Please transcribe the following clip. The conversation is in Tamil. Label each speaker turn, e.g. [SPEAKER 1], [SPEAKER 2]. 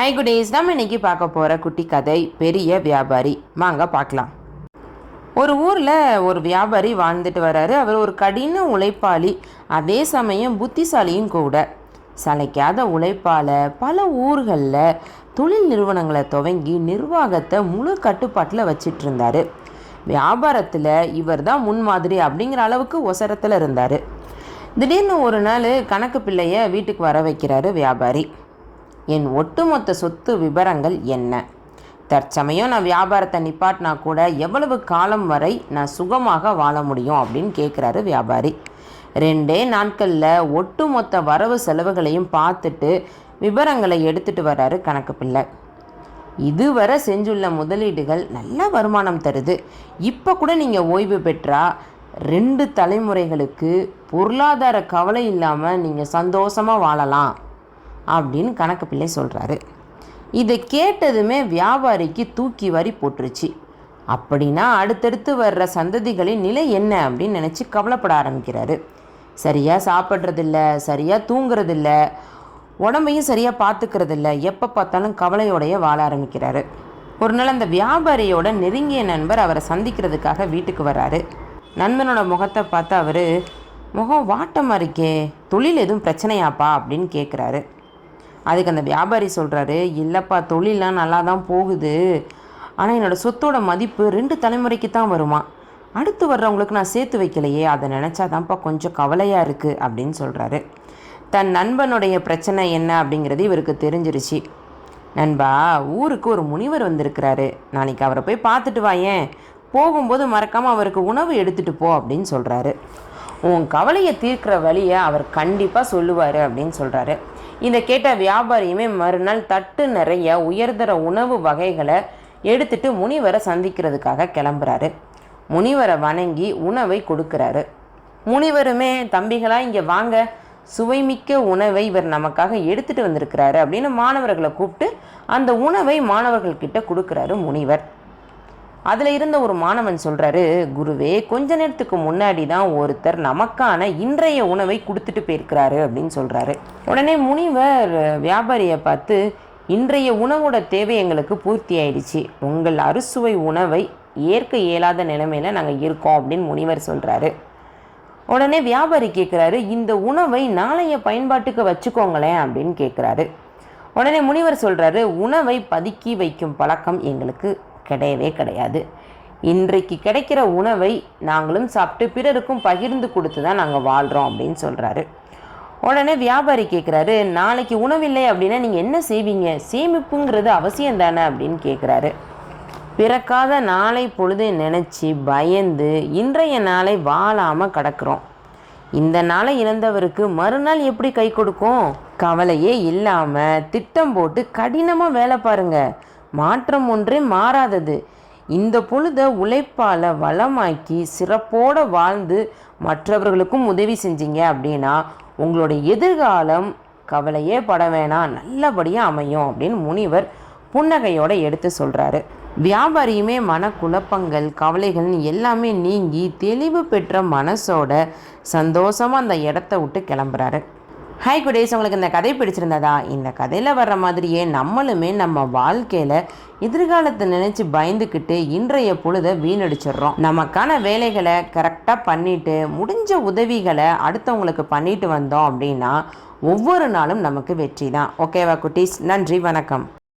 [SPEAKER 1] ஹாய் குடீஸ், நம்ம இன்னைக்கு பார்க்க போகிற குட்டி கதை பெரிய வியாபாரி. வாங்க பார்க்கலாம். ஒரு ஊரில் ஒரு வியாபாரி வாழ்ந்துட்டு வர்றாரு. அவர் ஒரு கடின உழைப்பாளி, அதே சமயம் புத்திசாலியும் கூட. சளைக்காத உழைப்பால் பல ஊர்களில் தொழில் நிறுவனங்களை துவங்கி நிர்வாகத்தை முழு கட்டுப்பாட்டில் வச்சிட்டு இருந்தார். வியாபாரத்தில் இவர் தான் முன்மாதிரி அப்படிங்கிற அளவுக்கு ஒசரத்தில் இருந்தார். திடீர்னு ஒரு நாள் கணக்கு பிள்ளையை வீட்டுக்கு வர வைக்கிறாரு வியாபாரி. என் ஒட்டுமொத்த சொத்து விவரங்கள் என்ன? தற்சமயம் நான் வியாபாரத்தை நிப்பாட்டினா கூட எவ்வளவு காலம் வரை நான் சுகமாக வாழ முடியும் அப்படின்னு கேட்குறாரு வியாபாரி. 2 நாட்களில் ஒட்டுமொத்த வரவு செலவுகளையும் பார்த்துட்டு விவரங்களை எடுத்துகிட்டு வர்றாரு கணக்கு பிள்ளை. இதுவரை செஞ்சுள்ள முதலீடுகள் நல்ல வருமானம் தருது. இப்போ கூட நீங்கள் ஓய்வு பெற்றா 2 தலைமுறைகளுக்கு பொருளாதார கவலை இல்லாமல் நீங்கள் சந்தோஷமாக வாழலாம் அப்படின்னு கணக்கு பிள்ளை சொல்கிறாரு. இதை கேட்டதுமே வியாபாரிக்கு தூக்கி வாரி போட்டுருச்சு. அப்படின்னா அடுத்தடுத்து வர்ற சந்ததிகளின் நிலை என்ன அப்படின்னு நினச்சி கவலைப்பட ஆரம்பிக்கிறாரு. சரியாக சாப்பிட்றதில்ல, சரியாக தூங்குறதில்ல, உடம்பையும் சரியாக பார்த்துக்கிறதில்ல, எப்போ பார்த்தாலும் கவலையோடைய வாழ ஆரம்பிக்கிறாரு. ஒரு நாள் அந்த வியாபாரியோட நெருங்கிய நண்பர் அவரை சந்திக்கிறதுக்காக வீட்டுக்கு வர்றாரு. நண்பனோட முகத்தை பார்த்து அவர், முகம் வாட்டமாக இருக்கே, தொழில் எதுவும் பிரச்சனையாப்பா அப்படின்னு கேட்குறாரு. அதுக்கு அந்த வியாபாரி சொல்கிறாரு, இல்லைப்பா, தொழிலெலாம் நல்லா தான் போகுது, ஆனால் என்னோடய சொத்தோட மதிப்பு 2 தலைமுறைக்கு தான் வருமா, அடுத்து வர்றவங்களுக்கு நான் சேர்த்து வைக்கலையே, அதை நினச்சா தான்ப்பா கொஞ்சம் கவலையாக இருக்குது அப்படின்னு சொல்கிறாரு. தன் நண்பனுடைய பிரச்சனை என்ன அப்படிங்கிறது இவருக்கு தெரிஞ்சிருச்சு. நண்பா, ஊருக்கு ஒரு முனிவர் வந்திருக்கிறாரு, நாளைக்கு அவரை போய் பார்த்துட்டு வாயேன், போகும்போது மறக்காமல் அவருக்கு உணவு எடுத்துகிட்டு போ அப்படின்னு சொல்கிறாரு. உன் கவலையை தீர்க்கிற வழியை அவர் கண்டிப்பாக சொல்லுவார் அப்படின்னு சொல்கிறாரு. இதை கேட்ட வியாபாரியுமே மறுநாள் தட்டு நிறைய உயர்தர உணவு வகைகளை எடுத்துட்டு முனிவரை சந்திக்கிறதுக்காக கிளம்புறாரு. முனிவரை வணங்கி உணவை கொடுக்குறாரு. முனிவருமே, தம்பிகளா இங்கே வாங்க, சுவைமிக்க உணவை இவர் நமக்காக எடுத்துகிட்டு வந்திருக்கிறாரு அப்படின்னு மாணவர்களை கூப்பிட்டு அந்த உணவை மாணவர்கள்கிட்ட கொடுக்குறாரு முனிவர். அதில் இருந்த ஒரு மாணவன் சொல்கிறாரு, குருவே, கொஞ்ச நேரத்துக்கு முன்னாடி தான் ஒருத்தர் நமக்கான இன்றைய உணவை கொடுத்துட்டு போயிருக்கிறாரு அப்படின்னு சொல்கிறாரு. உடனே முனிவர் வியாபாரியை பார்த்து, இன்றைய உணவோட தேவை எங்களுக்கு பூர்த்தி ஆயிடுச்சு, உங்கள் அறுசுவை உணவை ஏற்க இயலாத நிலைமையில் நாங்கள் இருக்கோம் அப்படின்னு முனிவர் சொல்கிறாரு. உடனே வியாபாரி கேட்குறாரு, இந்த உணவை நாளைய பயன்பாட்டுக்கு வச்சுக்கோங்களேன் அப்படின்னு கேட்குறாரு. உடனே முனிவர் சொல்கிறாரு, உணவை பதுக்கி வைக்கும் பழக்கம் எங்களுக்கு கிடையவே கிடையாது. இன்றைக்கு கிடைக்கிற உணவை நாங்களும் சாப்பிட்டு பிறருக்கும் பகிர்ந்து கொடுத்து தான் நாங்கள் வாழ்கிறோம் அப்படின்னு சொல்கிறாரு. உடனே வியாபாரி கேட்குறாரு, நாளைக்கு உணவில்லை அப்படின்னா நீங்கள் என்ன செய்வீங்க? சேமிப்புங்கிறது அவசியம் தானே அப்படின்னு கேட்குறாரு. பிறக்காத நாளை பொழுதை நினச்சி பயந்து இன்றைய நாளை வாழாமல் கிடக்கிறோம். இந்த நாளை இழந்தவருக்கு மறுநாள் எப்படி கை கொடுக்கும்? கவலையே இல்லாமல் திட்டம் போட்டு கடினமாக வேலை பாருங்க, மாற்றம் ஒன்றே மாறாதது. இந்த பொழுதை உழைப்பால் வளமாக்கி சிறப்போடு வாழ்ந்து மற்றவர்களுக்கும் உதவி செஞ்சீங்க அப்படின்னா உங்களுடைய எதிர்காலம் கவலையே பட வேணாம், நல்லபடியாக அமையும் அப்படின்னு முனிவர் புன்னகையோடு எடுத்து சொல்கிறாரு. வியாபாரியுமே மனக்குழப்பங்கள் கவலைகள் எல்லாமே நீங்கி தெளிவு பெற்ற மனசோட சந்தோஷமாக அந்த இடத்த விட்டு கிளம்புறாரு. ஹாய் குடீஸ், உங்களுக்கு இந்த கதை பிடிச்சிருந்ததா? இந்த கதையில் வர்ற மாதிரியே நம்மளுமே நம்ம வாழ்க்கையில் எதிர்காலத்தை நினச்சி பயந்துக்கிட்டு இன்றைய பொழுதை வீணடிச்சிடுறோம். நமக்கான வேலைகளை கரெக்டாக பண்ணிவிட்டு முடிஞ்ச உதவிகளை அடுத்தவங்களுக்கு பண்ணிட்டு வந்தோம் அப்படின்னா ஒவ்வொரு நாளும் நமக்கு வெற்றி தான். ஓகேவா குட்டீஸ்? நன்றி, வணக்கம்.